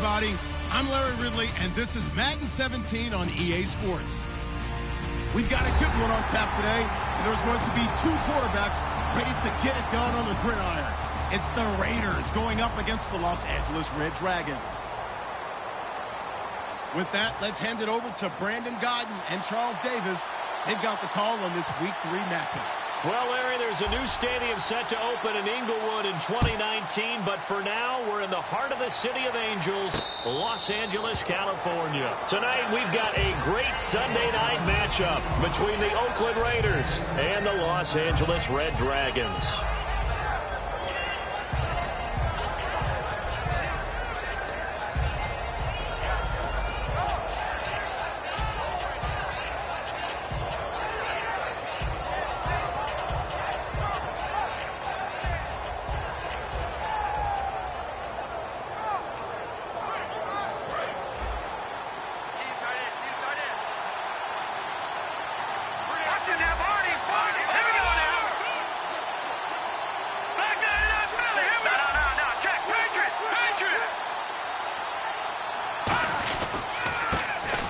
everybody. I'm Larry Ridley, and this is Madden 17 on EA Sports. We've got a good one on tap today, and there's going to be two quarterbacks ready to get it done on the gridiron. It's the Raiders going up against the Los Angeles Red Dragons. With that, let's hand it over to Brandon Godden and Charles Davis. They've got the call on this Week 3 matchup. Well, Larry, there's a new stadium set to open in Inglewood in 2019, but for now, we're in the heart of the City of Angels, Los Angeles, California. Tonight, we've got a great Sunday night matchup between the Oakland Raiders and the Los Angeles Red Dragons.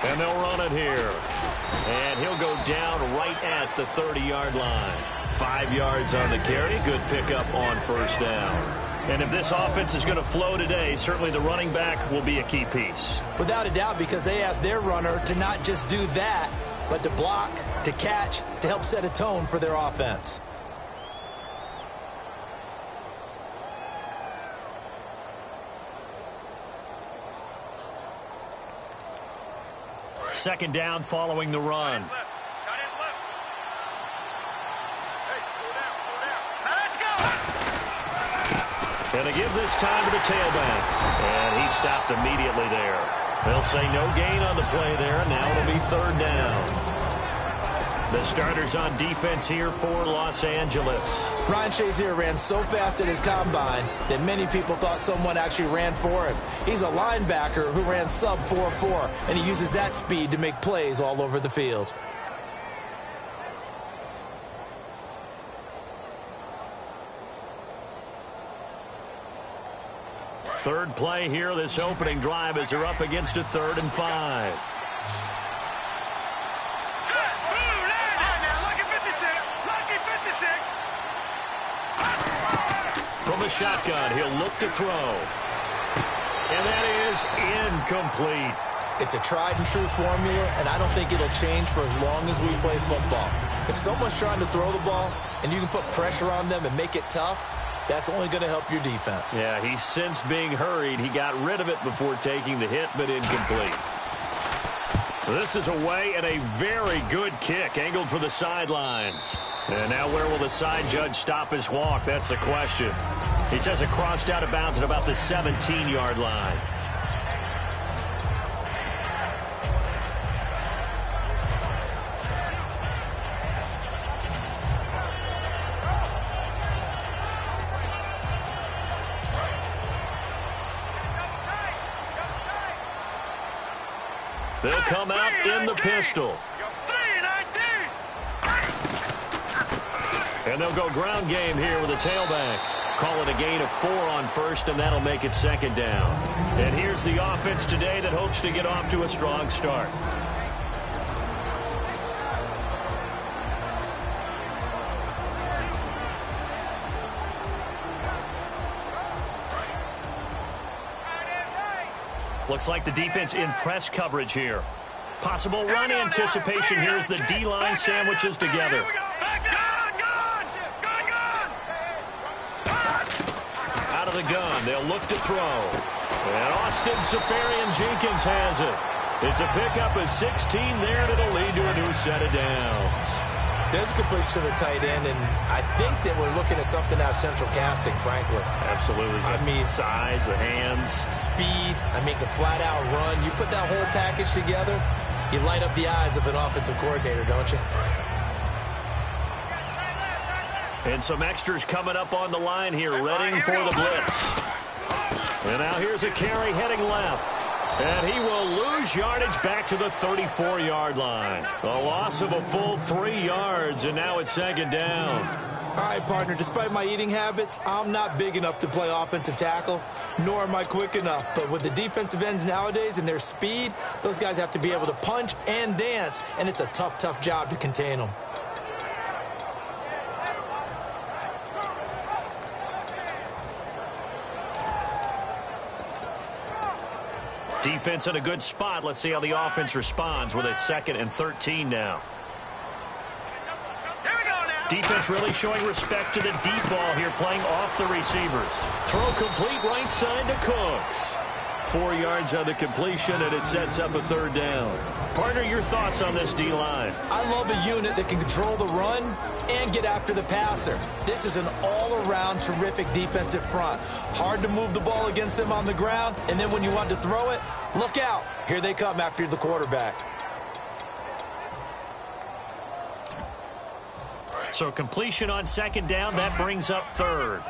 And they'll run it here. And he'll go down right at the 30-yard line. 5 yards on the carry. Good pickup on first down. And if this offense is going to flow today, certainly the running back will be a key piece. Without a doubt, because they asked their runner to not just do that, but to block, to catch, to help set a tone for their offense. Second down following the run. And they give this time to the tailback. And he stopped immediately there. They'll say no gain on the play there. Now it'll be third down. The starters on defense here for Los Angeles. Ryan Shazier ran so fast at his combine that many people thought someone actually ran for him. He's a linebacker who ran sub 4.4, and he uses that speed to make plays all over the field. Third play here, this opening drive, as they're up against a 3rd and 5. From the shotgun, he'll look to throw. And that is incomplete. It's a tried-and-true formula, and I don't think it'll change for as long as we play football. If someone's trying to throw the ball and you can put pressure on them and make it tough, that's only going to help your defense. Yeah, he sensed being hurried. He got rid of it before taking the hit, but incomplete. This is away and a very good kick, angled for the sidelines. And now where will the side judge stop his walk? That's the question. He says it crossed out of bounds at about the 17-yard line. They'll come out in the pistol. And they'll go ground game here with a tailback. Call it a gain of 4 on first, and that'll make it second down. And here's the offense today that hopes to get off to a strong start. Looks like the defense in press coverage here. Possible run anticipation here as the D-line sandwiches together. Out of the gun, they'll look to throw. And Austin Safarian-Jenkins has it. It's a pickup of 16 there, and it'll lead to a new set of downs. There's a completion to the tight end, and I think that we're looking at something out of central casting, frankly. Absolutely. I mean, size, the hands. Speed, I mean, the flat-out run. You put that whole package together, you light up the eyes of an offensive coordinator, don't you? And some extras coming up on the line here, readying for the blitz. And now here's a carry heading left. And he will lose yardage back to the 34-yard line. A loss of a full 3 yards, and now it's second down. All right, partner, despite my eating habits, I'm not big enough to play offensive tackle, nor am I quick enough. But with the defensive ends nowadays and their speed, those guys have to be able to punch and dance, and it's a tough, tough job to contain them. Defense in a good spot. Let's see how the offense responds with a 2nd and 13 now. Defense really showing respect to the deep ball here, playing off the receivers. Throw complete right side to Cooks. 4 yards on the completion, and it sets up a 3rd down. Partner, your thoughts on this D-line? I love a unit that can control the run and get after the passer. This is an all-around terrific defensive front. Hard to move the ball against them on the ground, and then when you want to throw it, look out. Here they come after the quarterback. So completion on 2nd down, that brings up 3rd.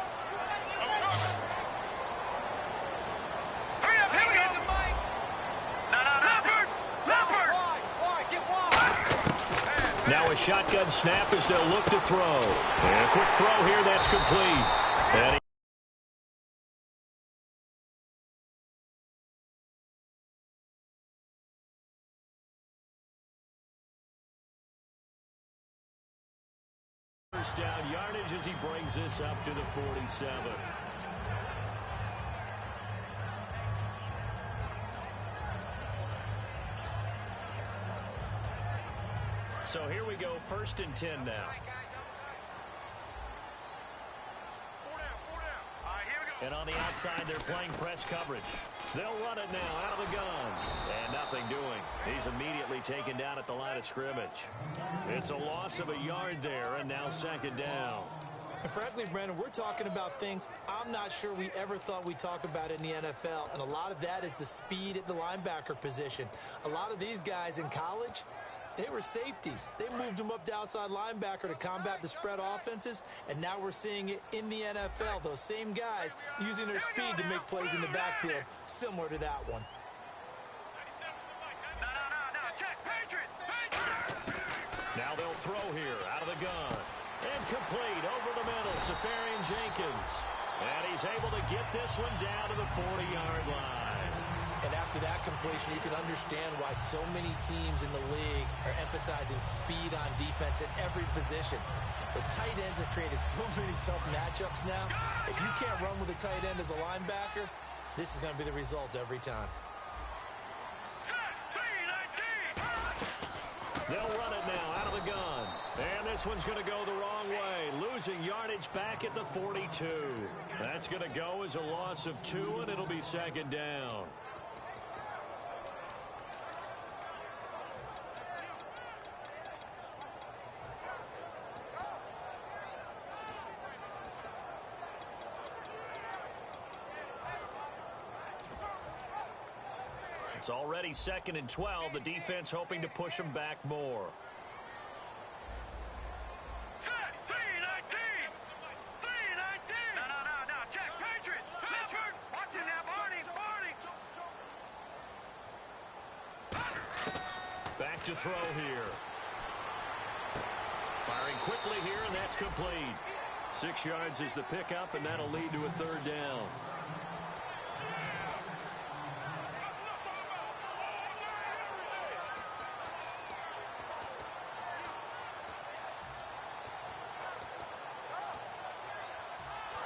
Now a shotgun snap as they'll look to throw. And a quick throw here, that's complete. And first down yardage as he brings this up to the 47. So here we go, 1st and 10 now. And on the outside, they're playing press coverage. They'll run it now out of the gun. And nothing doing. He's immediately taken down at the line of scrimmage. It's a loss of a yard there, and now 2nd down. And frankly, Brandon, we're talking about things I'm not sure we ever thought we'd talk about in the NFL. And a lot of that is the speed at the linebacker position. A lot of these guys in college, they were safeties. They moved them up to outside linebacker to combat the spread offenses, and now we're seeing it in the NFL. Those same guys using their speed to make plays in the backfield, similar to that one. Now they'll throw here out of the gun. And complete over the middle, Safarian Jenkins. And he's able to get this one down to the 40-yard line. And after that completion, you can understand why so many teams in the league are emphasizing speed on defense at every position. The tight ends have created so many tough matchups now. If you can't run with a tight end as a linebacker, this is going to be the result every time. They'll run it now out of the gun. And this one's going to go the wrong way. Losing yardage back at the 42. That's going to go as a loss of 2, and it'll be 2nd down. It's already 2nd and 12. The defense hoping to push them back more. Back to throw here. Firing quickly here, and that's complete. 6 yards is the pickup, and that'll lead to a 3rd down.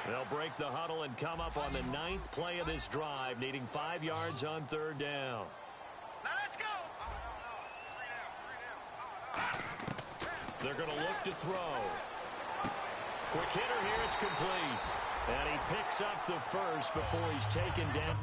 They'll break the huddle and come up on the 9th play of this drive, needing 5 yards on 3rd down. Now let's go. They're going to look to throw. Quick hitter here, it's complete. And he picks up the first before he's taken down.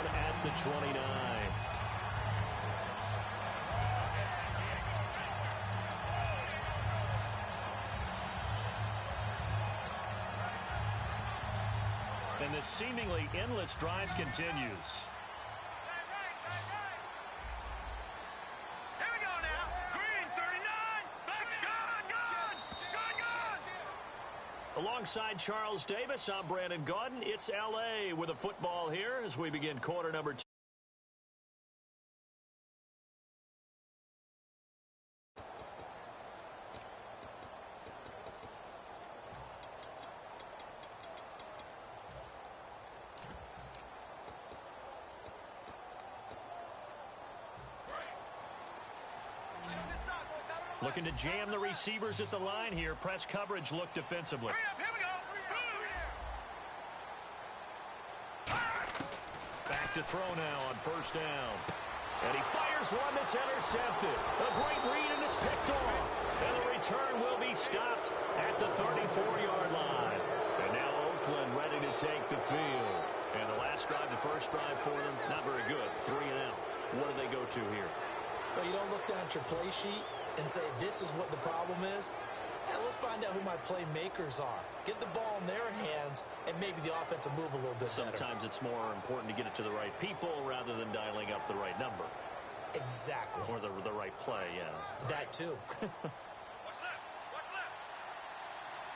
At the 29. And this seemingly endless drive continues. Alongside Charles Davis, I'm Brandon Gaudin. It's L.A. with a football here as we begin quarter number 2. Looking to jam the receivers at the line here. Press coverage look defensively. Back to throw now on first down. And he fires one that's intercepted. A great read, and it's picked off. And the return will be stopped at the 34-yard line. And now Oakland ready to take the field. And the last drive, the first drive for them, not very good. 3 and out. What do they go to here? Well, you don't look down at your play sheet and say, this is what the problem is. And let's find out who my playmakers are. Get the ball in their hands, and maybe the offense will move a little bit better. Sometimes it's more important to get it to the right people rather than dialing up the right number. Exactly. Or the right play, yeah. That too. What's left? What's left?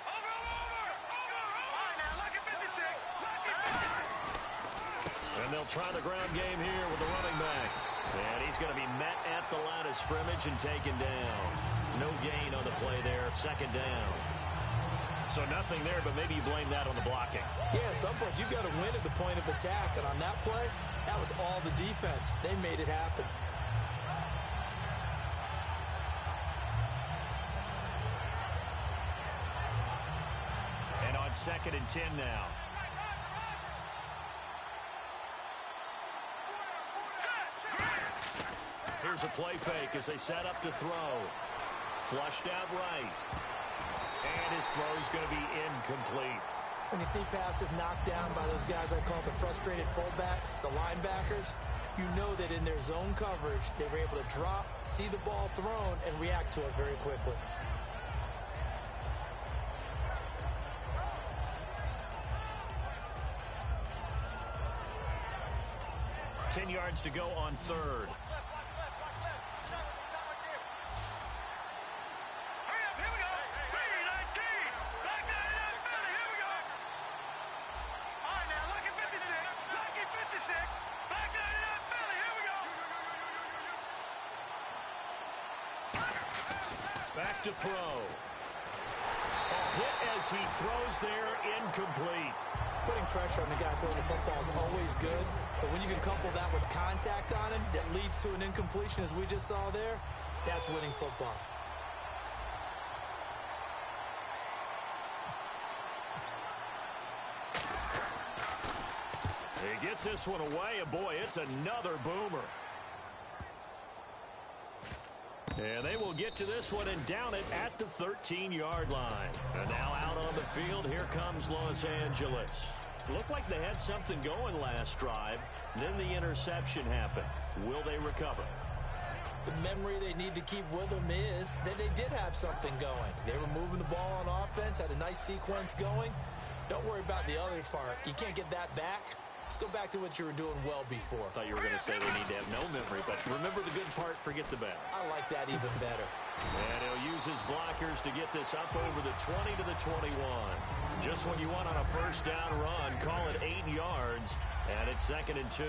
Over! All right, now, look at 56. And they'll try the ground game here with the running back. And he's going to be met at the line of scrimmage and taken down. No gain on the play there, second down. So nothing there, but maybe you blame that on the blocking. Yeah, at some point you've got to win at the point of attack. And on that play, that was all the defense. They made it happen. And on 2nd and 10 now. Here's a play fake as they set up to throw. Flushed out right. And his throw is going to be incomplete. When you see passes knocked down by those guys I call the frustrated fullbacks, the linebackers, you know that in their zone coverage, they were able to drop, see the ball thrown, and react to it very quickly. Ten yards to go on 3rd. Back to throw. A hit as he throws there, incomplete. Putting pressure on the guy throwing the football is always good, but when you can couple that with contact on him that leads to an incompletion, as we just saw there, that's winning football. He gets this one away, and boy, it's another boomer. And they will get to this one and down it at the 13-yard line. And now out on the field, here comes Los Angeles. Looked like they had something going last drive. Then the interception happened. Will they recover? The memory they need to keep with them is that they did have something going. They were moving the ball on offense, had a nice sequence going. Don't worry about the other part. You can't get that back. Let's go back to what you were doing well before. I thought you were going to say they need to have no memory, but remember the good part, forget the bad. I like that even better. And he'll use his blockers to get this up over the 20 to the 21. Just what you want on a first down run. Call it 8 yards, and it's 2nd and 2.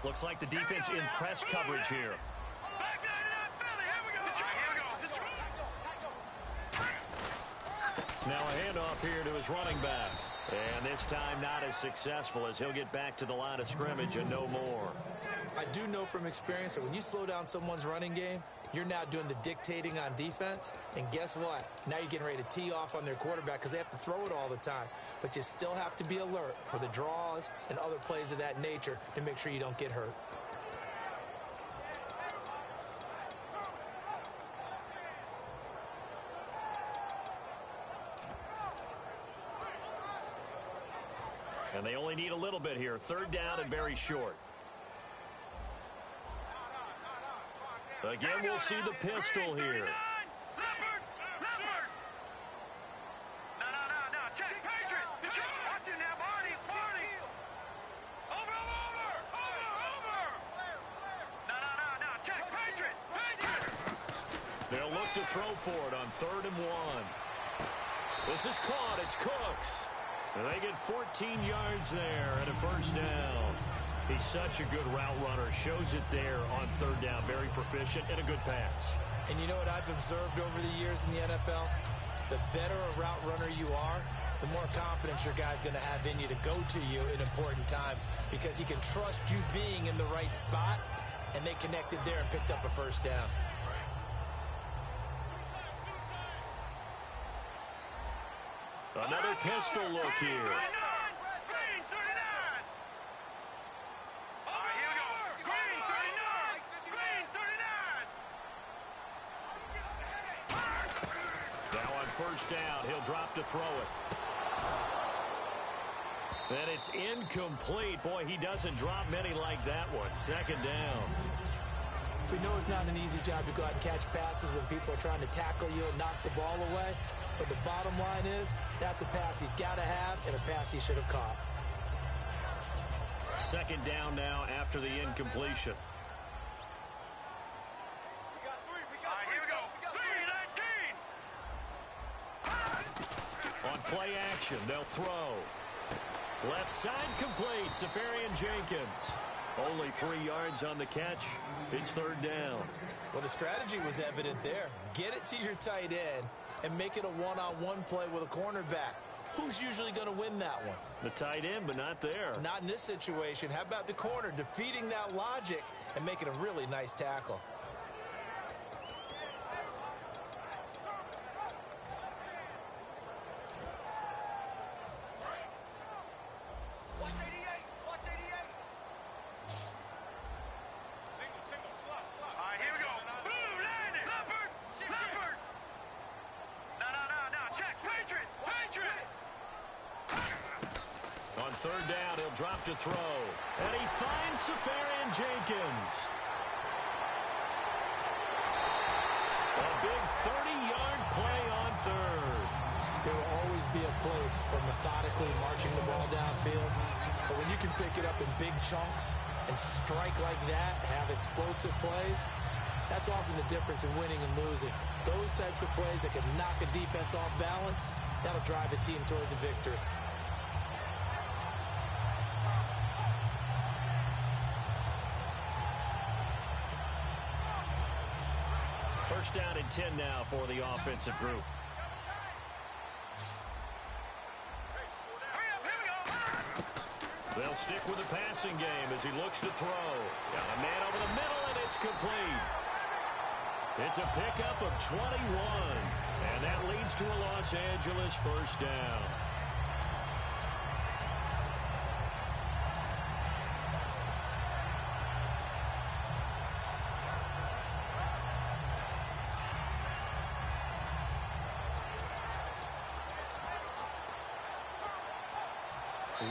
Looks like the defense in press coverage here. Now a handoff here to his running back. And this time not as successful as he'll get back to the line of scrimmage and no more. I do know from experience that when you slow down someone's running game, you're now doing the dictating on defense. And guess what? Now you're getting ready to tee off on their quarterback because they have to throw it all the time. But you still have to be alert for the draws and other plays of that nature to make sure you don't get hurt. And they only need a little bit here. 3rd down and very short. Again, we'll see the pistol here. Leopard! Leopard! No. Check. Patriot! Watch it now, Barney! Over! No. Check. Patriot! They'll look to throw for it on 3rd and 1. This is caught. It's Cooks. And they get 14 yards there and a first down. He's such a good route runner. Shows it there on 3rd down. Very proficient and a good pass. And you know what I've observed over the years in the NFL? The better a route runner you are, the more confidence your guy's going to have in you to go to you in important times because he can trust you being in the right spot, and they connected there and picked up a first down. Another pistol look here. Green 39! All right, here we go. Green 39! Now on first down, he'll drop to throw it. And it's incomplete. Boy, he doesn't drop many like that one. 2nd down. We know it's not an easy job to go out and catch passes when people are trying to tackle you and knock the ball away. But the bottom line is, that's a pass he's got to have and a pass he should have caught. 2nd down now after the incompletion. All right, here we go. Green 19! On play action, they'll throw. Left side complete, Safarian Jenkins. Only 3 yards on the catch. It's 3rd down. Well, the strategy was evident there. Get it to your tight end and make it a one-on-one play with a cornerback. Who's usually going to win that one? The tight end, but not there. Not in this situation. How about the corner defeating that logic and making a really nice tackle? Watch 88! Watch 88! Single, slot. All right, here we go. Boom, landed! Leopard! No. Check, Patriot! On 3rd down, he'll drop to throw. And he finds Safarian Jenkins. A big 30-yard play on 3rd. There will always be a place for methodically marching the ball downfield. But when you can pick it up in big chunks and strike like that, have explosive plays, that's often the difference in winning and losing. Those types of plays that can knock a defense off balance, that'll drive a team towards a victory. First down and 10 now for the offensive group. They'll stick with the passing game as he looks to throw. Got a man over the middle, and it's complete. It's a pickup of 21, and that leads to a Los Angeles first down.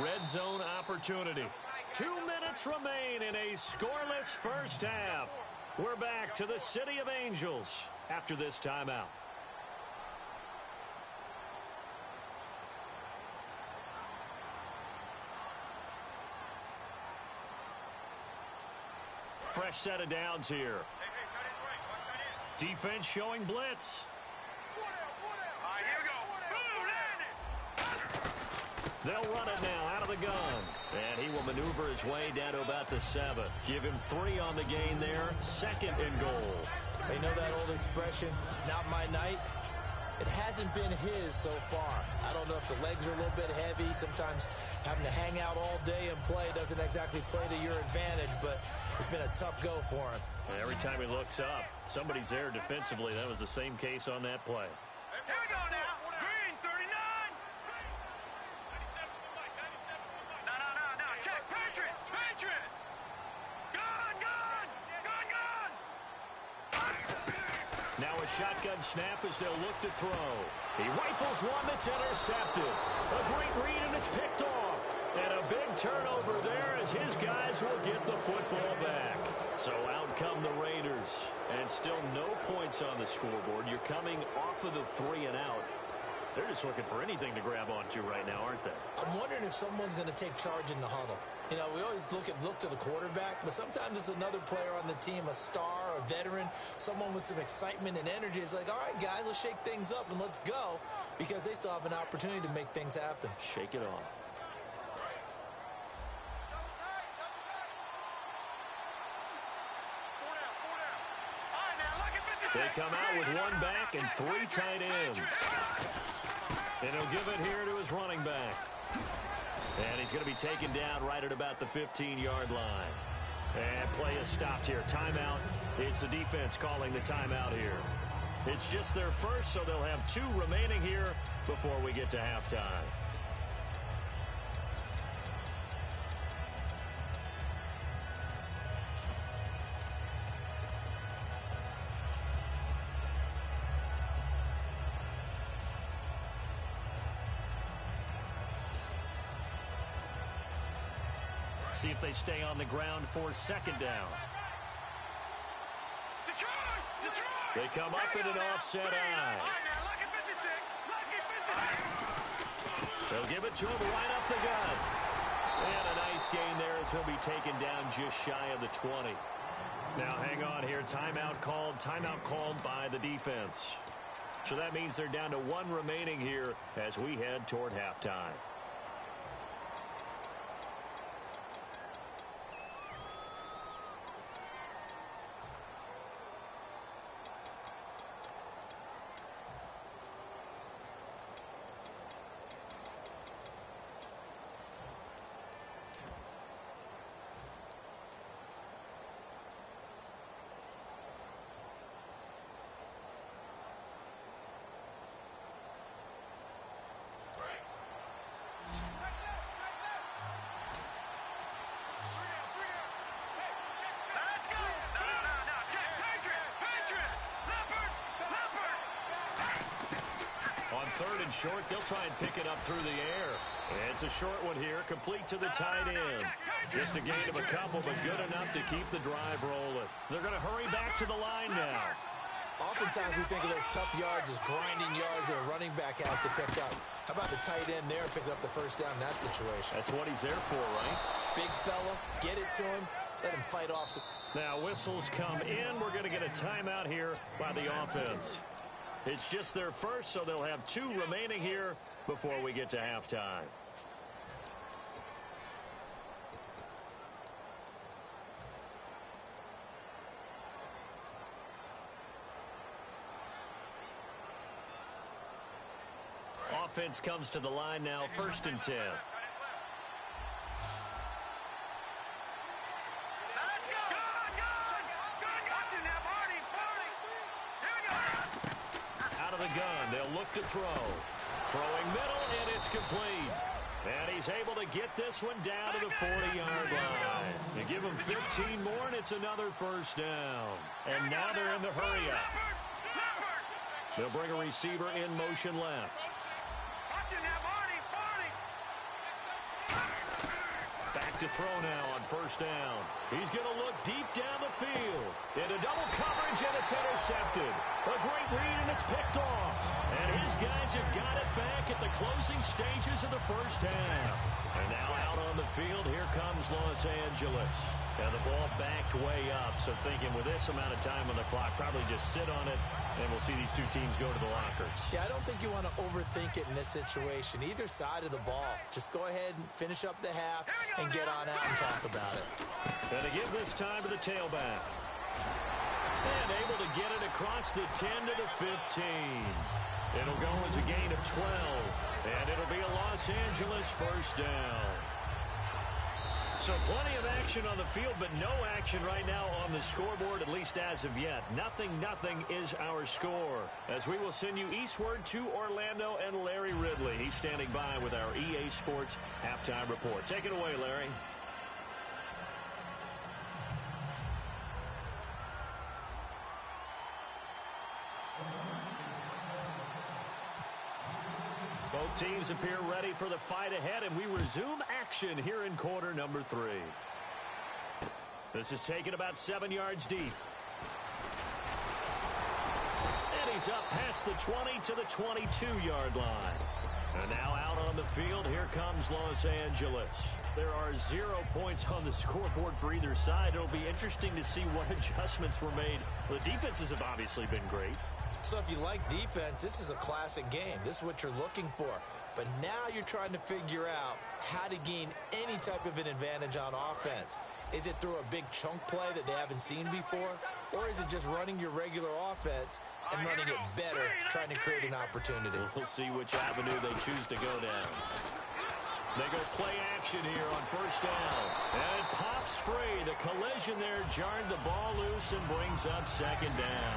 Red zone opportunity. 2 minutes remain in a scoreless first half. We're back to the City of Angels after this timeout. Fresh set of downs here. Defense showing blitz. All right, here we go. Boom, landed! They'll run it now out of the gun. And he will maneuver his way down to about the 7. Give him 3 on the gain there. 2nd and goal. They know that old expression, it's not my night. It hasn't been his so far. I don't know if the legs are a little bit heavy. Sometimes having to hang out all day and play doesn't exactly play to your advantage, but it's been a tough go for him. And every time he looks up, somebody's there defensively. That was the same case on that play. Here we go now. Green 39. No. Check. Patriot. Gun. Now a shotgun snap as they'll look to throw. He rifles one that's intercepted. A great read, and it's picked off. And a big turnover there as his guys will get the football back. So out come the Raiders, and still no points on the scoreboard. You're coming off of the 3 and out. They're just looking for anything to grab onto right now, aren't they? I'm wondering if someone's going to take charge in the huddle. You know, we always look to the quarterback, but sometimes it's another player on the team, a star, a veteran, someone with some excitement and energy. It's like, all right, guys, let's shake things up and let's go, because they still have an opportunity to make things happen. Shake it off. They come out with 1 back and 3 tight ends. And he'll give it here to his running back. And he's going to be taken down right at about the 15-yard line. And play is stopped here. Timeout. It's the defense calling the timeout here. It's just their first, so they'll have 2 remaining here before we get to halftime. See if they stay on the ground for 2nd down. They come up in an offset eye. They'll give it to him right up the gut. And a nice gain there as he'll be taken down just shy of the 20. Now hang on here. Timeout called by the defense. So that means they're down to 1 remaining here as we head toward halftime. On 3rd and short, they'll try and pick it up through the air. It's a short one here, complete to the tight end. Just a gain of a couple, but good enough to keep the drive rolling. They're going to hurry back to the line now. Oftentimes we think of those tough yards as grinding yards that a running back has to pick up. How about the tight end there picking up the 1st down in that situation? That's what he's there for, right? Big fella, get it to him, let him fight off. Now whistles come in. We're going to get a timeout here by the offense. It's just their first, so they'll have 2 remaining here before we get to halftime. Offense comes to the line now, 1st and 10. Gun. They'll look to throw. Throwing middle, and it's complete. And he's able to get this one down to the 40-yard line. They give him 15 more, and it's another 1st down. And now they're in the hurry-up. They'll bring a receiver in motion left. Back to throw now on 1st down. He's going to look deep down the field. Into double coverage, and it's intercepted. A great read, and it's picked off. And his guys have got it back at the closing stages of the 1st half. And now out on the field, here comes Los Angeles. And the ball backed way up, so thinking with this amount of time on the clock, probably just sit on it, and we'll see these 2 teams go to the lockers. Yeah, I don't think you want to overthink it in this situation. Either side of the ball. Just go ahead and finish up the half and get on out and talk about it. And to give this time to the tailback. And able to get it across the 10 to the 15. It'll go as a gain of 12. And it'll be a Los Angeles 1st down. So plenty of action on the field, but no action right now on the scoreboard, at least as of yet. 0-0 is our score, as we will send you eastward to Orlando and Larry Ridley. He's standing by with our EA Sports halftime report. Take it away, Larry. Both teams appear ready for the fight ahead, and we resume action here in quarter number 3. This is taken about 7 yards deep. And he's up past the 20 to the 22-yard line. And now out on the field, here comes Los Angeles. There are 0 points on the scoreboard for either side. It'll be interesting to see what adjustments were made. The defenses have obviously been great. So if you like defense, this is a classic game. This is what you're looking for. But now you're trying to figure out how to gain any type of an advantage on offense. Is it through a big chunk play that they haven't seen before? Or is it just running your regular offense and running it better, trying to create an opportunity? We'll see which avenue they choose to go down. They go play action here on first down. And it pops free. The collision there jarred the ball loose and brings up second down.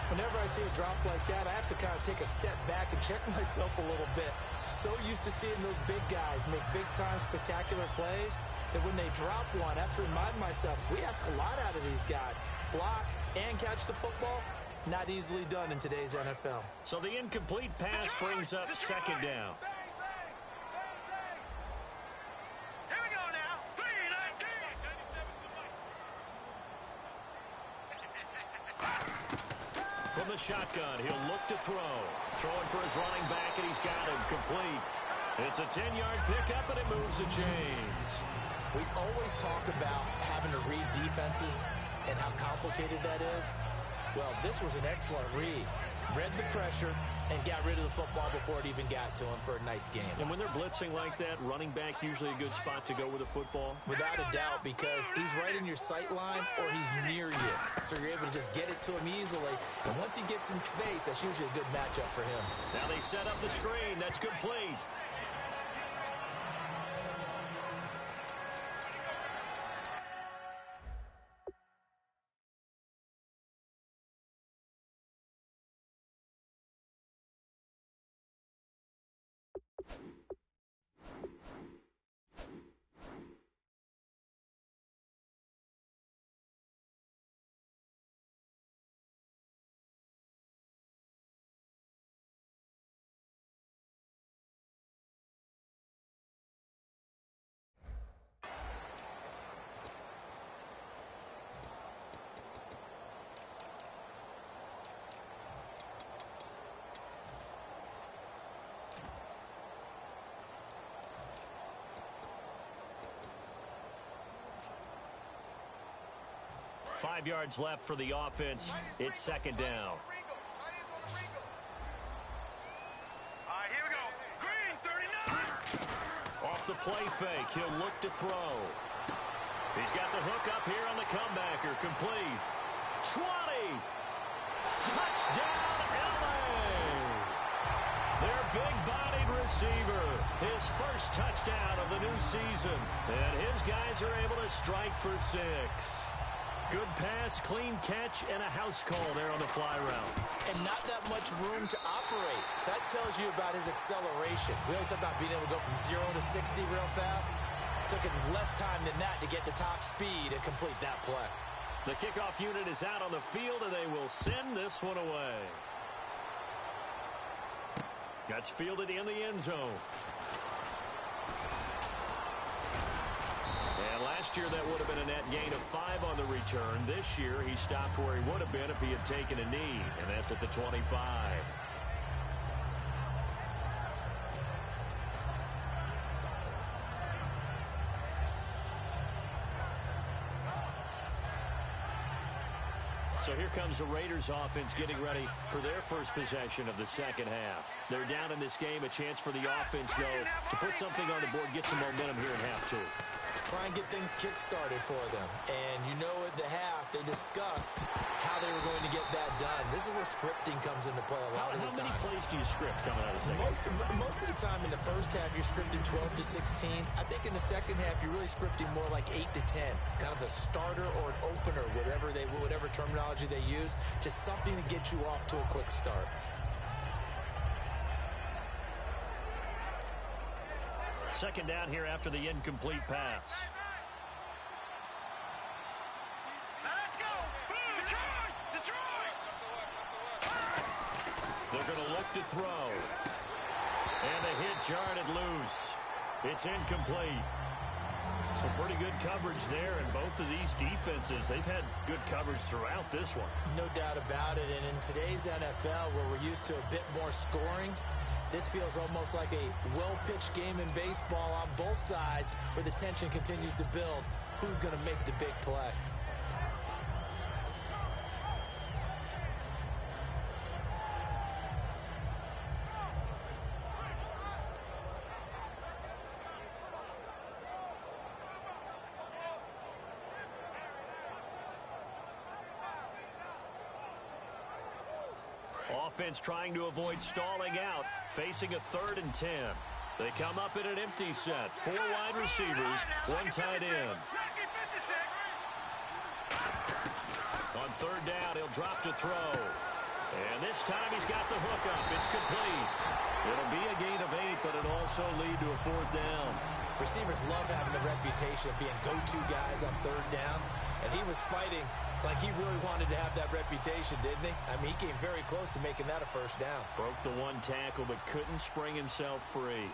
Whenever I see a drop like that, I have to kind of take a step back and check myself a little bit. So used to seeing those big guys make big-time spectacular plays that when they drop one, I have to remind myself, we ask a lot out of these guys. Block and catch the football, not easily done in today's NFL. So the incomplete pass brings up second down. Here we go now. 3-19. From the shotgun, he'll look to throw. Throwing for his running back, and he's got him complete. It's a 10-yard pickup, and it moves the chains. We always talk about having to read defenses and how complicated that is. Well, this was an excellent read. Read the pressure and got rid of the football before it even got to him for a nice game. And when they're blitzing like that, running back usually a good spot to go with the football? Without a doubt, because he's right in your sight line or he's near you. So you're able to just get it to him easily. And once he gets in space, that's usually a good matchup for him. Now they set up the screen. That's complete. Five yards left for the offense. It's second down. All right, here we go. Green, 39. Off the play fake, he'll look to throw. He's got the hook up here on the comebacker. Complete. 20. Touchdown, LA. Their big-bodied receiver. His first touchdown of the new season. And his guys are able to strike for 6. Good pass, clean catch, and a house call there on the fly route. And not that much room to operate. So that tells you about his acceleration. We always talk about being able to go from 0 to 60 real fast. Took him less time than that to get the top speed and complete that play. The kickoff unit is out on the field, and they will send this one away. That's fielded in the end zone. And last year, that would have been a net gain of 5 on the return. This year, he stopped where he would have been if he had taken a knee, and that's at the 25. So here comes the Raiders offense getting ready for their first possession of the second half. They're down in this game. A chance for the offense, though, to put something on the board, get some momentum here in half 2. Try and get things kick-started for them. And you know at the half, they discussed how they were going to get that done. This is where scripting comes into play a lot of the time. How many plays do you script coming out of second? Most of the time in the first half, you're scripting 12 to 16. I think in the second half, you're really scripting more like 8 to 10. Kind of a starter or an opener, whatever terminology they use. Just something to get you off to a quick start. Second down here after the incomplete pass. Let's go. Detroit. They're going to look to throw. And the hit jarred it loose. It's incomplete. Some pretty good coverage there, and both of these defenses, they've had good coverage throughout this one. No doubt about it, and in today's NFL, where we're used to a bit more scoring, this feels almost like a well-pitched game in baseball on both sides where the tension continues to build. Who's going to make the big play? Offense trying to avoid stalling out, facing a 3rd and 10. They come up in an empty set. 4 wide receivers, 1 tight end. On 3rd down, he'll drop to throw. And this time he's got the hook up. It's complete. It'll be a gain of 8, but it'll also lead to a 4th down. Receivers love having the reputation of being go-to guys on 3rd down, and he was fighting like he really wanted to have that reputation, didn't he? I mean, he came very close to making that a 1st down. Broke the 1 tackle, but couldn't spring himself free.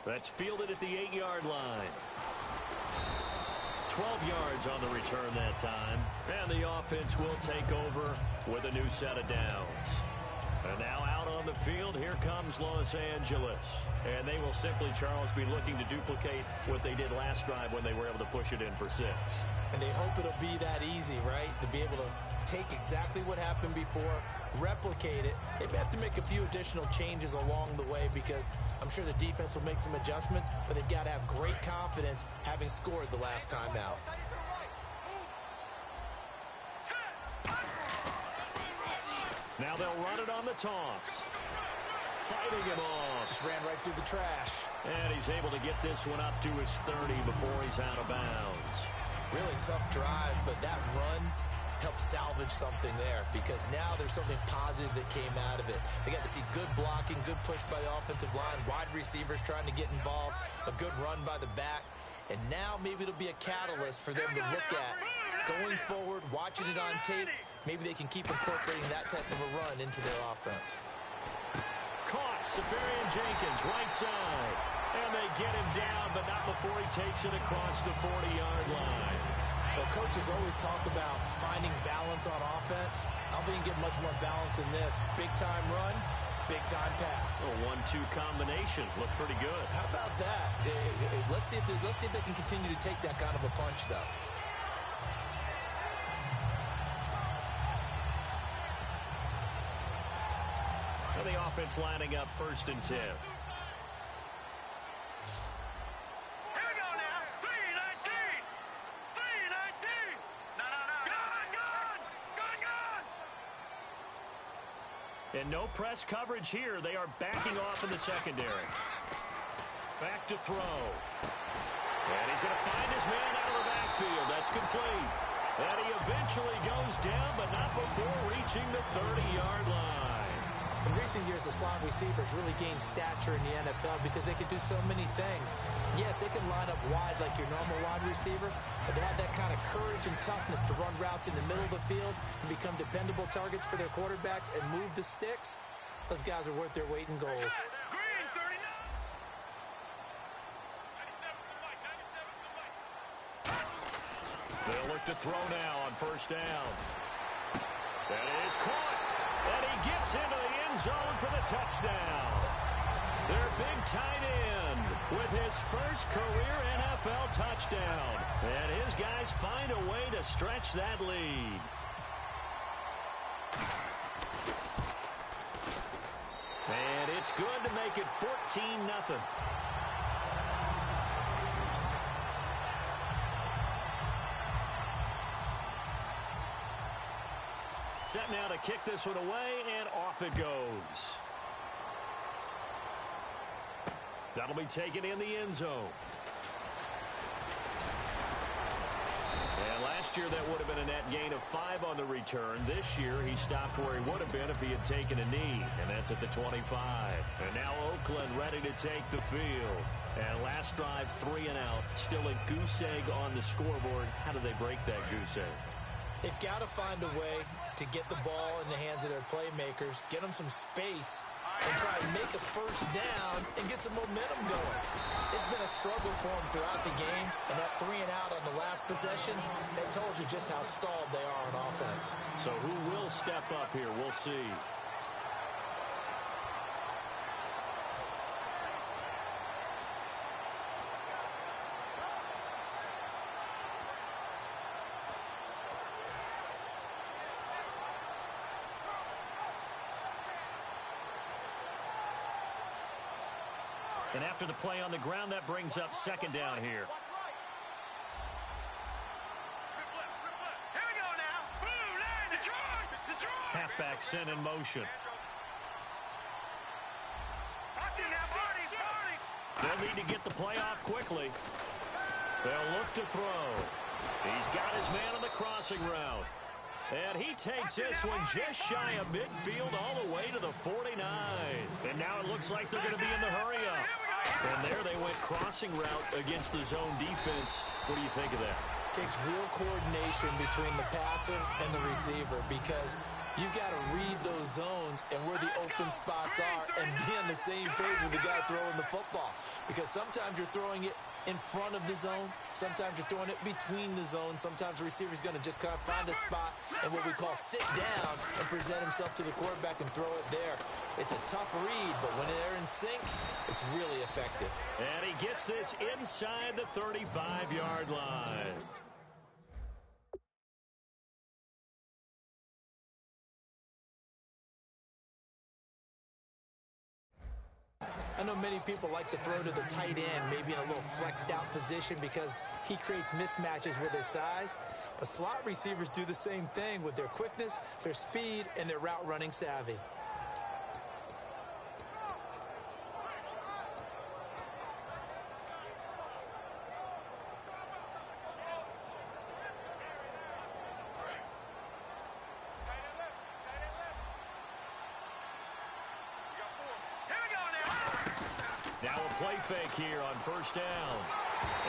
That's fielded at the 8-yard line. 12 yards on the return that time. And the offense will take over with a new set of downs. And now out on the field, here comes Los Angeles. And they will simply, Charles, be looking to duplicate what they did last drive when they were able to push it in for 6. And they hope it'll be that easy, right? To be able to take exactly what happened before, replicate it. They may have to make a few additional changes along the way because I'm sure the defense will make some adjustments, but they've got to have great confidence having scored the last time out. Now they'll run it on the toss. Fighting him off. Just ran right through the trash. And he's able to get this one up to his 30 before he's out of bounds. Really tough drive, but that run helped salvage something there because now there's something positive that came out of it. They got to see good blocking, good push by the offensive line, wide receivers trying to get involved, a good run by the back, and now maybe it'll be a catalyst for them to look at going forward, watching it on tape. Maybe they can keep incorporating that type of a run into their offense. Caught, Safarian Jenkins, right side. And they get him down, but not before he takes it across the 40-yard line. Well, coaches always talk about finding balance on offense. I don't think you can get much more balance than this. Big-time run, big-time pass. A 1-2 combination. Looked pretty good. How about that? Let's see if they can continue to take that kind of a punch, though. And the offense lining up 1st and 10. And no press coverage here. They are backing off in the secondary. Back to throw. And he's going to find his man out of the backfield. That's complete. And he eventually goes down, but not before reaching the 30-yard line. In recent years, the slot receivers really gained stature in the NFL because they can do so many things. Yes, they can line up wide like your normal wide receiver, but they have that kind of courage and toughness to run routes in the middle of the field and become dependable targets for their quarterbacks and move the sticks. Those guys are worth their weight in gold. They'll look to throw now on 1st down. That is caught. And he gets into the end zone for the touchdown. Their big tight end with his first career NFL touchdown. And his guys find a way to stretch that lead. And it's good to make it 14-0. Set now to kick this one away, and off it goes. That'll be taken in the end zone. And last year that would have been a net gain of 5 on the return. This year he stopped where he would have been if he had taken a knee, and that's at the 25. And now Oakland ready to take the field. And last drive, 3 and out. Still a goose egg on the scoreboard. How do they break that goose egg? They've got to find a way to get the ball in the hands of their playmakers, get them some space, and try and make a first down and get some momentum going. It's been a struggle for them throughout the game, and that 3 and out on the last possession, that told you just how stalled they are on offense. So who will step up here? We'll see. And after the play on the ground, that brings up second down here. Here we go now. Blue line, Detroit. Halfback sent in motion. Watch it now, Barney. They'll need to get the play off quickly. They'll look to throw. He's got his man on the crossing route. And he takes this one just shy of midfield all the way to the 49. And now it looks like they're going to be in the hurry-up. And there they went crossing route against the zone defense. What do you think of that? It takes real coordination between the passer and the receiver because you've got to read those zones and where the open spots are and be on the same page with the guy throwing the football. Because sometimes you're throwing it in front of the zone. Sometimes you're throwing it between the zones. Sometimes the receiver's going to just kind of find a spot and what we call sit down and present himself to the quarterback and throw it there. It's a tough read, but when they're in sync, it's really effective. And he gets this inside the 35-yard line. I know many people like to throw to the tight end, maybe in a little flexed out position because he creates mismatches with his size. But slot receivers do the same thing with their quickness, their speed, and their route running savvy. Now a play fake here on first down.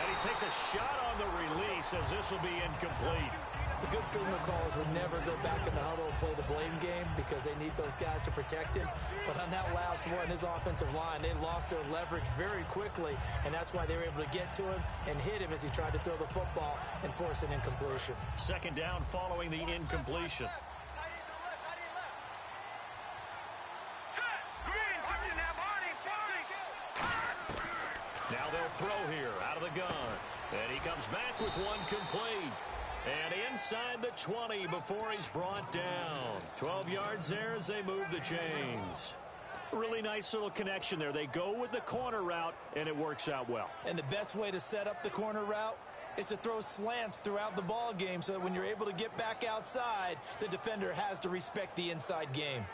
And he takes a shot on the release as this will be incomplete. The good signal callers would never go back in the huddle and play the blame game because they need those guys to protect him. But on that last one, his offensive line, they lost their leverage very quickly, and that's why they were able to get to him and hit him as he tried to throw the football and force an incompletion. Second down following the incompletion. Now they'll throw here out of the gun. And he comes back with one complete. And inside the 20 before he's brought down. 12 yards there as they move the chains. Really nice little connection there. They go with the corner route, and it works out well. And the best way to set up the corner route is to throw slants throughout the ball game so that when you're able to get back outside, the defender has to respect the inside game.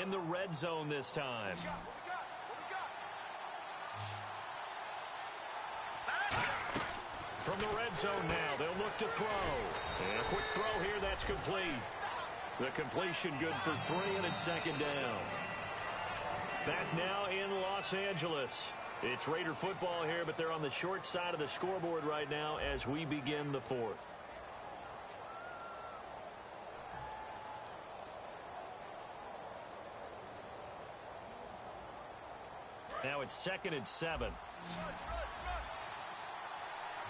In the red zone this time. From the red zone now, they'll look to throw. And a quick throw here, that's complete. The completion good for 3, and it's second down. Back now in Los Angeles. It's Raider football here, but they're on the short side of the scoreboard right now as we begin the fourth. Now it's 2nd and 7.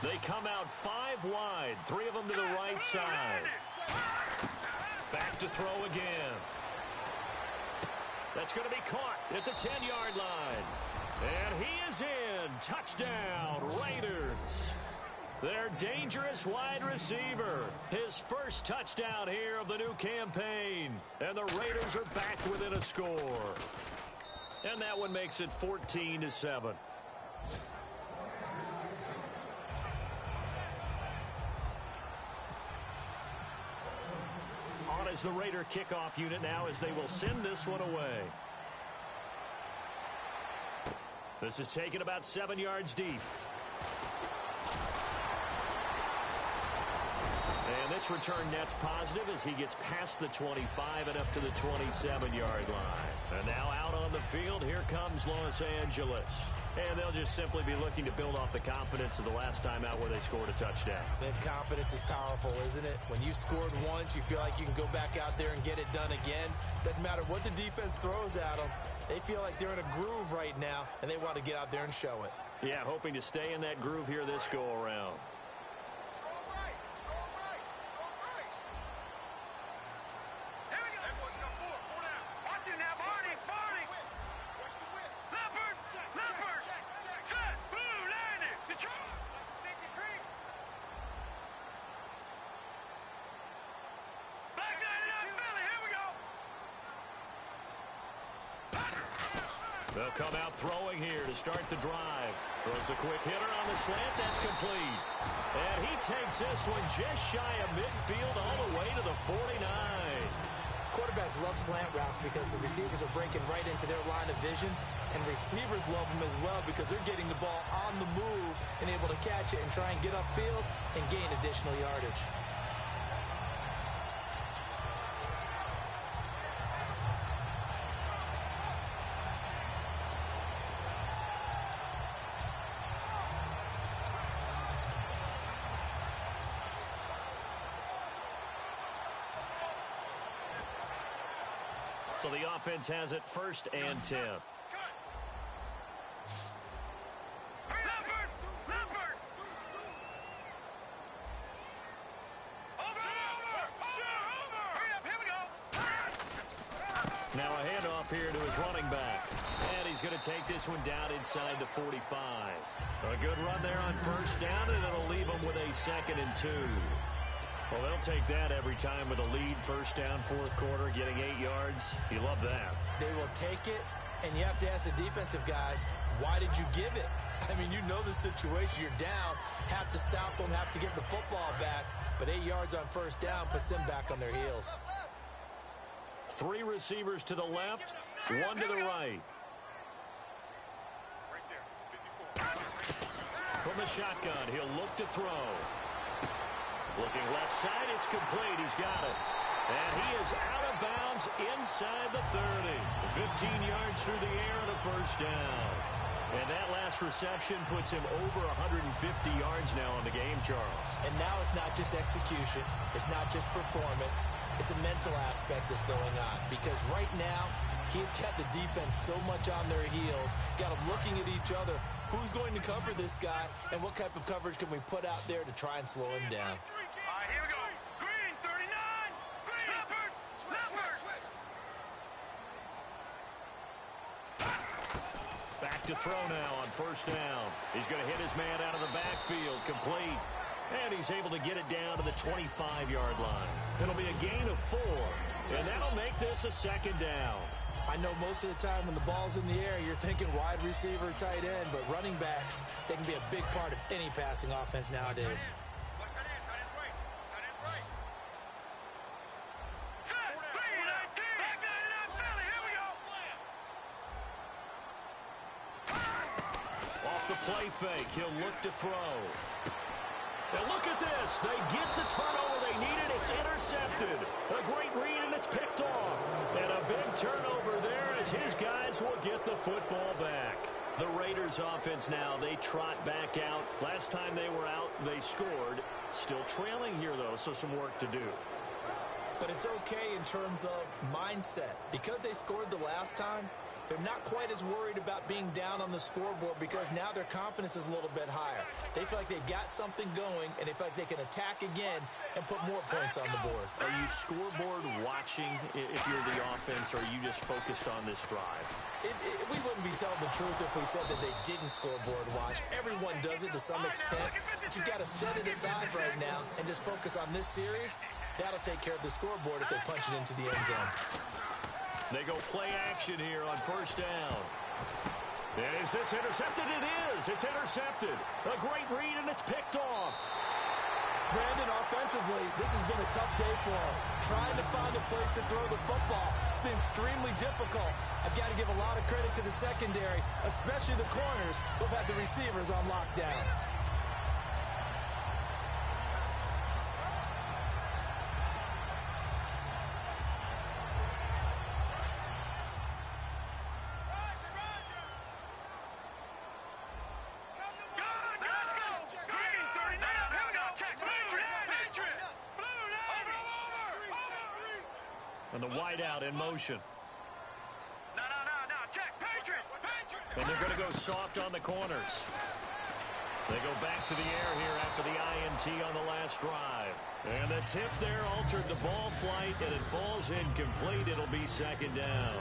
They come out 5 wide, 3 of them to the right side. Back to throw again. That's going to be caught at the 10-yard line. And he is in. Touchdown, Raiders. Their dangerous wide receiver. His first touchdown here of the new campaign. And the Raiders are back within a score. And that one makes it 14-7. On is the Raider kickoff unit now as they will send this one away. This is taken about 7 yards deep. And this return net's positive as he gets past the 25 and up to the 27-yard line. And now out on the field, here comes Los Angeles. And they'll just simply be looking to build off the confidence of the last time out where they scored a touchdown. That confidence is powerful, isn't it? When you've scored once, you feel like you can go back out there and get it done again. Doesn't matter what the defense throws at them. They feel like they're in a groove right now, and they want to get out there and show it. Yeah, hoping to stay in that groove here this go-around. They'll come out throwing here to start the drive. Throws a quick hitter on the slant. That's complete. And he takes this one just shy of midfield all the way to the 49. Quarterbacks love slant routes because the receivers are breaking right into their line of vision. And receivers love them as well because they're getting the ball on the move and able to catch it and try and get upfield and gain additional yardage. So the offense has it 1st and 10. Now a handoff here to his running back. And he's going to take this one down inside the 45. A good run there on 1st down, and it'll leave him with a 2nd and 2. Well, they'll take that every time with a lead. 1st down, 4th quarter, getting 8 yards. You love that. They will take it, and you have to ask the defensive guys, why did you give it? I mean, you know the situation. You're down, have to stop them, have to get the football back. But 8 yards on 1st down puts them back on their heels. 3 receivers to the left, 1 to the right. From the shotgun, he'll look to throw. Looking left side, it's complete. He's got it. And he is out of bounds inside the 30. 15 yards through the air and a 1st down. And that last reception puts him over 150 yards now in the game, Charles. And now it's not just execution. It's not just performance. It's a mental aspect that's going on. Because right now, he's got the defense so much on their heels, got them looking at each other. Who's going to cover this guy, and what type of coverage can we put out there to try and slow him down? Here we go. Green, 39. Green. Leopard. Back to throw now on 1st down. He's going to hit his man out of the backfield. Complete. And he's able to get it down to the 25-yard line. It'll be a gain of 4. And that'll make this a 2nd down. I know most of the time when the ball's in the air, you're thinking wide receiver, tight end, but running backs, they can be a big part of any passing offense nowadays. Off the play fake, he'll look to throw. And look at this. They get the turnover they needed. It's intercepted. A great read, and it's picked off. And a big turnover there as his guys will get the football back. The Raiders offense now, they trot back out. Last time they were out, they scored. Still trailing here, though, so some work to do. But it's okay in terms of mindset. Because they scored the last time, they're not quite as worried about being down on the scoreboard because now their confidence is a little bit higher. They feel like they got something going, and they feel like they can attack again and put more points on the board. Are you scoreboard watching if you're the offense, or are you just focused on this drive? We wouldn't be telling the truth if we said that they didn't scoreboard watch. Everyone does it to some extent, but you've got to set it aside right now and just focus on this series. That'll take care of the scoreboard if they punch it into the end zone. They go play action here on 1st down. And is this intercepted? It is. It's intercepted. A great read, and it's picked off. Brandon, offensively, this has been a tough day for him. Trying to find a place to throw the football. It's been extremely difficult. I've got to give a lot of credit to the secondary, especially the corners who've had the receivers on lockdown. And the wideout in motion. No. Check. Patriot. And they're going to go soft on the corners. They go back to the air here after the INT on the last drive. And the tip there altered the ball flight, and it falls incomplete. It'll be second down.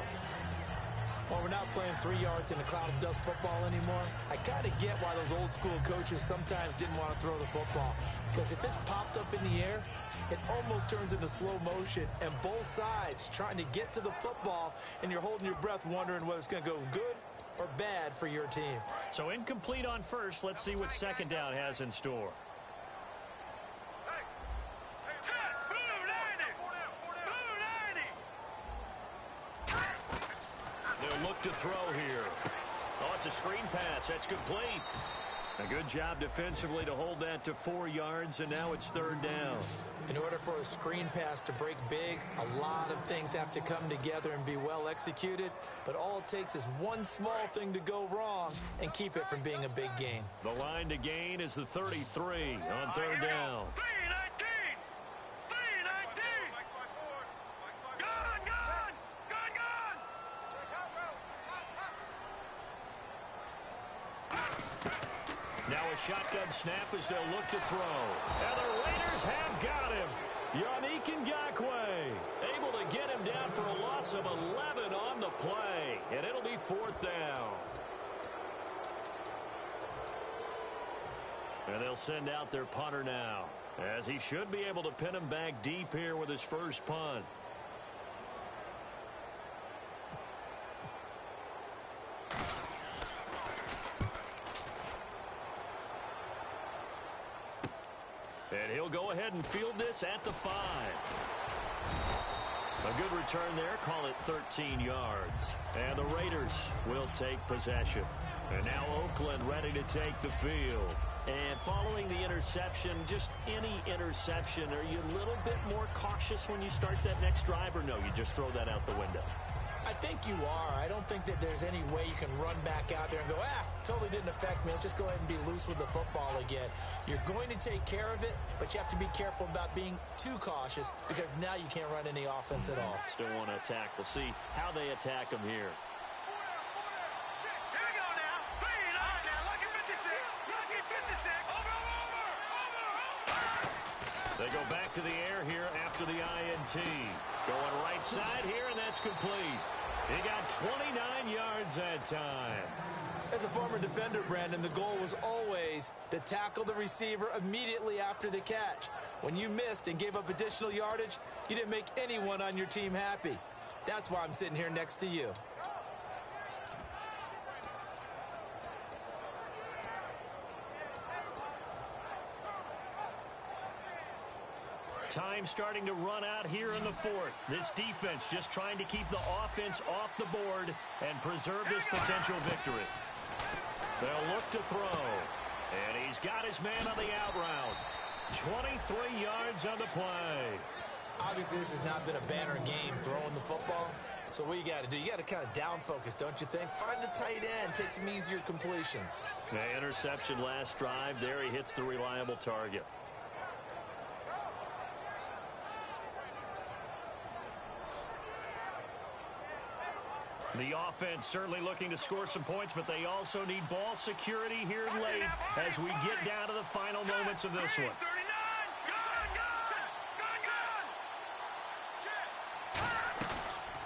Well, we're not playing 3 yards in a cloud of dust football anymore. I kind of get why those old school coaches sometimes didn't want to throw the football. Because if it's popped up in the air, it almost turns into slow motion, and both sides trying to get to the football, and you're holding your breath wondering whether it's going to go good or bad for your team. So incomplete on first. Let's see what second down has in store. They'll look to throw here. Oh, it's a screen pass. That's complete. A good job defensively to hold that to 4 yards, and now it's third down. In order for a screen pass to break big, a lot of things have to come together and be well executed, but all it takes is one small thing to go wrong and keep it from being a big gain. The line to gain is the 33 on third down. Now a shotgun snap as they'll look to throw. And the Raiders have got him. Yannick Ngakoue able to get him down for a loss of 11 on the play. And it'll be fourth down. And they'll send out their punter now, as he should be able to pin him back deep here with his first punt. And he'll go ahead and field this at the 5. A good return there. Call it 13 yards. And the Raiders will take possession. And now Oakland ready to take the field. And following the interception, just any interception, are you a little bit more cautious when you start that next drive, or no, you just throw that out the window? I think you are. I don't think that there's any way you can run back out there and go, totally didn't affect me. Let's just go ahead and be loose with the football again. You're going to take care of it, but you have to be careful about being too cautious, because now you can't run any offense at all. Still want to attack. We'll see how they attack them here. Here we go now. Clean on now. Lucky 56. Lucky 56. Over. They go back to the air here after the INT. Going right side here, and that's complete. He got 29 yards that time. As a former defender, Brandon, the goal was always to tackle the receiver immediately after the catch. When you missed and gave up additional yardage, you didn't make anyone on your team happy. That's why I'm sitting here next to you. Time starting to run out here in the fourth. This defense just trying to keep the offense off the board and preserve this potential victory. They'll look to throw. And he's got his man on the out route. 23 yards on the play. Obviously, this has not been a banner game throwing the football. So what you got to do, you got to kind of down focus, don't you think? Find the tight end, take some easier completions. The interception last drive. There he hits the reliable target. The offense certainly looking to score some points, but they also need ball security here late as we get down to the final moments of this one.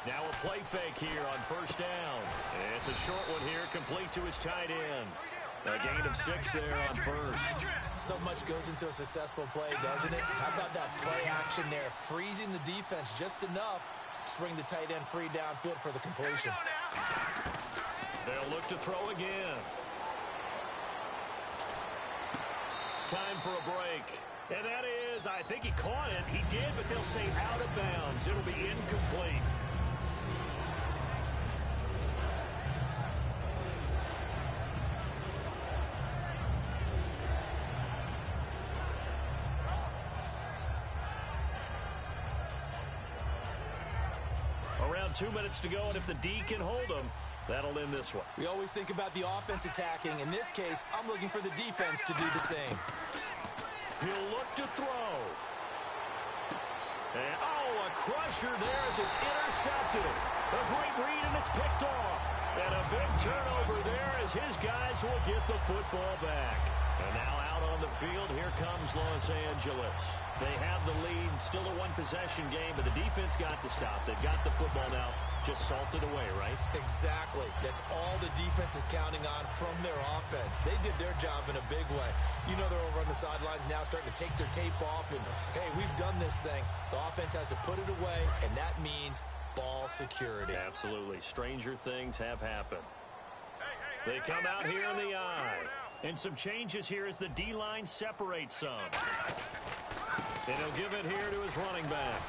Now a play fake here on first down. It's a short one here, complete to his tight end. A gain of 6 there on first. So much goes into a successful play, doesn't it? How about that play action there, freezing the defense just enough to bring the tight end free downfield for the completion. They'll look to throw again. Time for a break. And that is, I think he caught it. He did, but they'll say out of bounds. It'll be incomplete. Around 2 minutes to go, and if the D can hold them, that'll end this one. We always think about the offense attacking. In this case, I'm looking for the defense to do the same. He'll look to throw. And, oh, a crusher there as it's intercepted. A great read, and it's picked off. And a big turnover there as his guys will get the football back. And now out on the field, here comes Los Angeles. They have the lead, still a one-possession game, but the defense got to stop. They've got the football now, just salted away, right? Exactly. That's all the defense is counting on from their offense. They did their job in a big way. You know they're over on the sidelines now starting to take their tape off, and, hey, we've done this thing. The offense has to put it away, and that means ball security. Absolutely. Stranger things have happened. They come out here in the eye. And some changes here as the D-line separates some. And he'll give it here to his running back.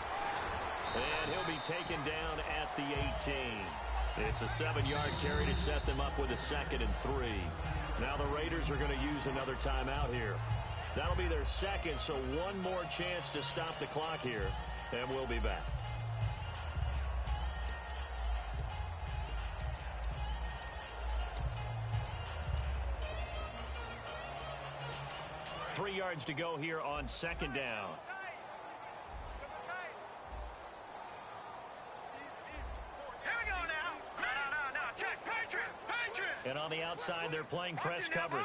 And he'll be taken down at the 18. It's a 7-yard carry to set them up with a 2nd and 3. Now the Raiders are going to use another timeout here. That'll be their second, so one more chance to stop the clock here. And we'll be back. 3 yards to go here on 2nd down. And on the outside, they're playing press coverage.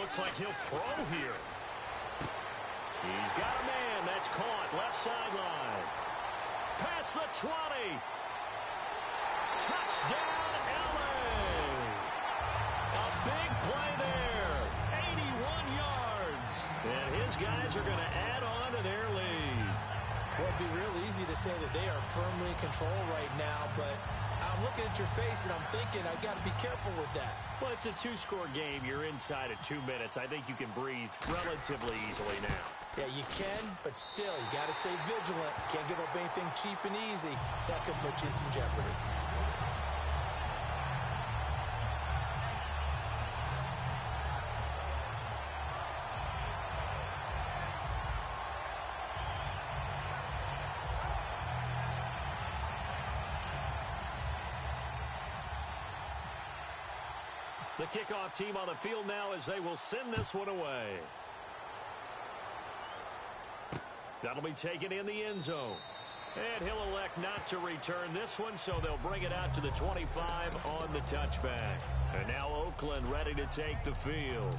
Looks like he'll throw here. He's got a man. That's caught. Left sideline. Past the 20. Touchdown, LA. A big play there. 81 yards. And his guys are going to add on to their lead. Well, it'd be real easy to say that they are firmly in control right now, but I'm looking at your face and I'm thinking I've got to be careful with that. Well, it's a 2-score game. You're inside of 2 minutes. I think you can breathe relatively easily now. Yeah, you can, but still, you got to stay vigilant. Can't give up anything cheap and easy. That could put you in some jeopardy. The kickoff team on the field now as they will send this one away. That'll be taken in the end zone. And he'll elect not to return this one, so they'll bring it out to the 25 on the touchback. And now Oakland ready to take the field.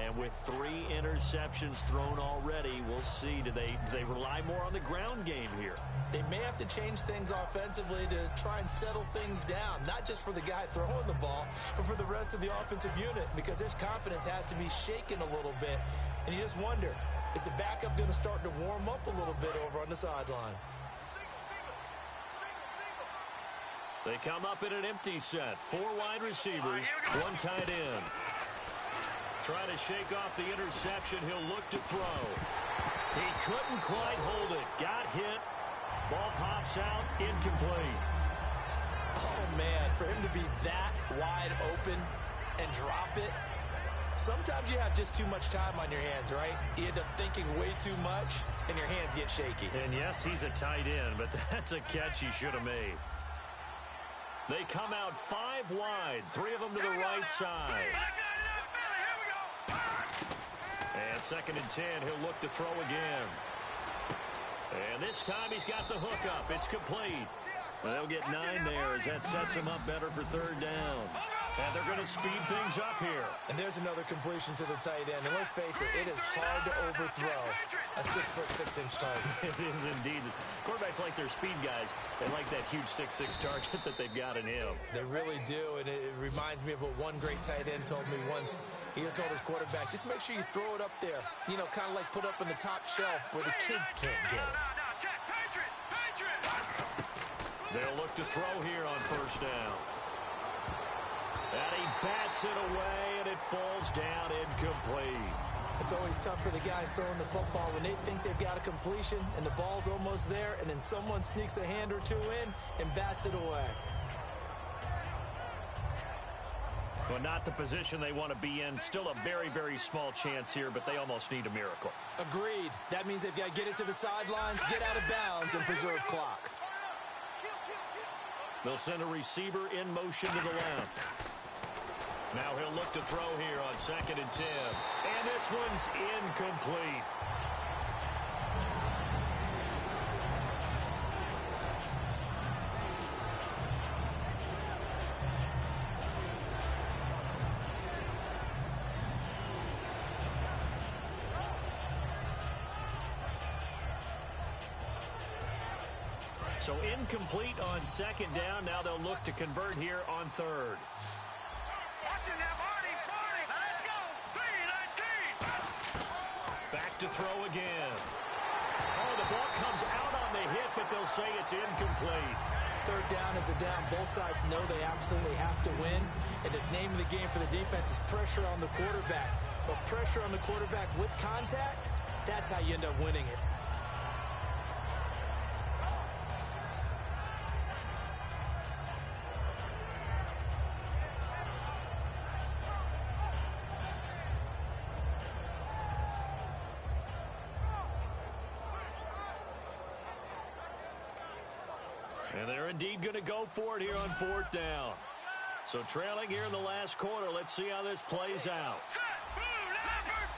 And with 3 interceptions thrown already, we'll see. Do they rely more on the ground game here? They may have to change things offensively to try and settle things down, not just for the guy throwing the ball, but for the rest of the offensive unit, because their confidence has to be shaken a little bit. And you just wonder, is the backup going to start to warm up a little bit over on the sideline? They come up in an empty set. 4 wide receivers, 1 tight end. Trying to shake off the interception. He'll look to throw. He couldn't quite hold it. Got hit. Ball pops out, incomplete. Oh, man, for him to be that wide open and drop it, sometimes you have just too much time on your hands, right? You end up thinking way too much, and your hands get shaky. And, yes, he's a tight end, but that's a catch he should have made. They come out 5 wide, 3 of them to the right side. And 2nd and 10, he'll look to throw again. And this time he's got the hook up. It's complete. They'll get 9 there as that sets him up better for 3rd down. And they're going to speed things up here. And there's another completion to the tight end. And let's face it is hard to overthrow a 6'6" target. It is indeed. Quarterbacks like their speed guys. They like that huge 6'6" target that they've got in him. They really do. And it reminds me of what one great tight end told me once. He told his quarterback, just make sure you throw it up there. You know, kind of like put up on the top shelf where the kids can't get it. They'll look to throw here on 1st down. And he bats it away, and it falls down incomplete. It's always tough for the guys throwing the football when they think they've got a completion and the ball's almost there, and then someone sneaks a hand or 2 in and bats it away. Well, not the position they want to be in. Still a very, very small chance here, but they almost need a miracle. Agreed. That means they've got to get it to the sidelines, get out of bounds, and preserve clock. They'll send a receiver in motion to the left. Now he'll look to throw here on 2nd and 10. And this one's incomplete. So incomplete on 2nd down. Now they'll look to convert here on 3rd. Watching that, Marty. Let's go. 3-19. Back to throw again. Oh, the ball comes out on the hit, but they'll say it's incomplete. 3rd down is the down. Both sides know they absolutely have to win. And the name of the game for the defense is pressure on the quarterback. But pressure on the quarterback with contact, that's how you end up winning it. And they're indeed going to go for it here on 4th down. So trailing here in the last quarter. Let's see how this plays out. Set. Blue. Leopard.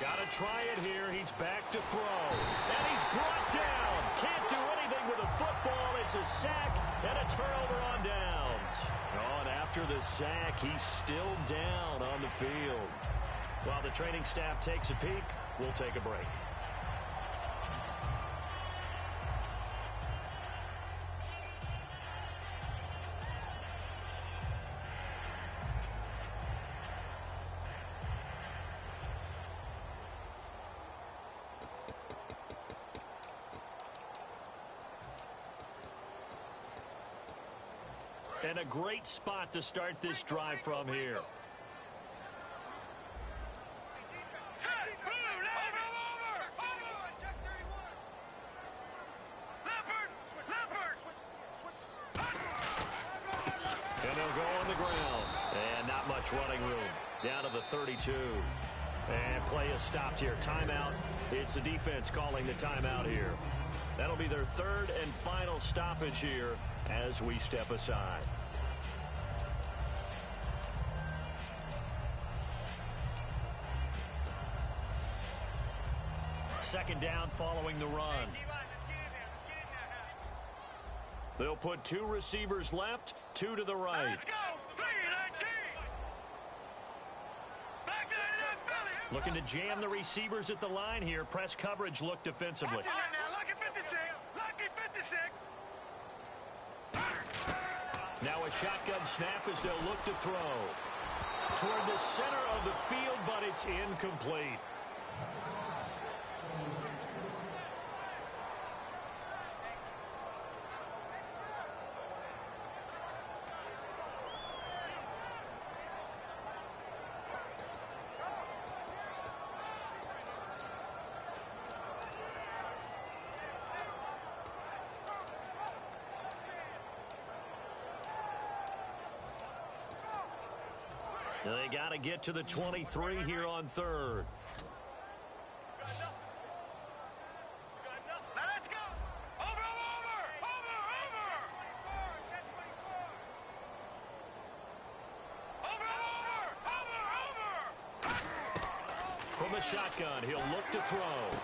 Got to try it here. He's back to throw. And he's brought down. Can't do anything with a football. It's a sack and a turnover on downs. Oh, and after the sack, he's still down on the field. While the training staff takes a peek, we'll take a break. And a great spot to start this drive from here. And they'll go on the ground. And not much running room. Down to the 32. And play is stopped here. Timeout. It's the defense calling the timeout here. That'll be their 3rd and final stoppage here as we step aside. Second down following the run. They'll put 2 receivers left, 2 to the right. Let's go. 3-19. Back to the Looking to jam the receivers at the line here. Press coverage look defensively. Watch it now. Lucky 56. Lucky 56. Now a shotgun snap as they'll look to throw. Toward the center of the field, but it's incomplete. They got to get to the 23 here on 3rd. Now let's go. Over. From the shotgun, he'll look to throw.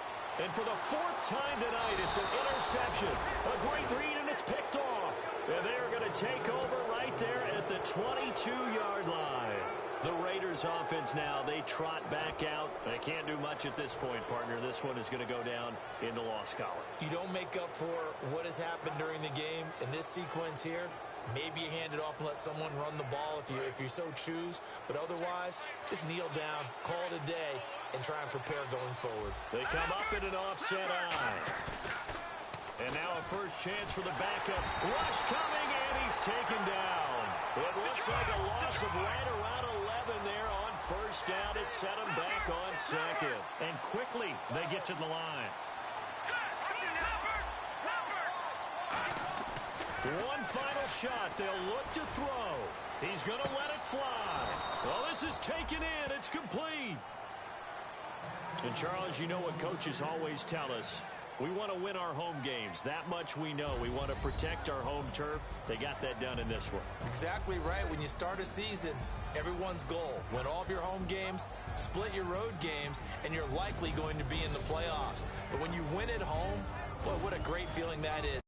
And for the 4th time tonight, it's an interception. A great read, and it's picked off. And they're going to take over right there at the 22-yard line. The Raiders offense now, they trot back out. They can't do much at this point, partner. This one is going to go down in the loss column. You don't make up for what has happened during the game in this sequence here. Maybe you hand it off and let someone run the ball if you so choose. But otherwise, just kneel down, call it a day, and try and prepare going forward. They come up in an offset eye. And now a first chance for the backup. Rush coming, and he's taken down. It looks like a loss of right around 11 there on first down to set him back on 2nd. And quickly, they get to the line. One final shot. They'll look to throw. He's going to let it fly. Well, this is taken in. It's complete. And, Charles, you know what coaches always tell us. We want to win our home games. That much we know. We want to protect our home turf. They got that done in this one. Exactly right. When you start a season, everyone's goal: win all of your home games, split your road games, and you're likely going to be in the playoffs. But when you win at home, boy, what a great feeling that is.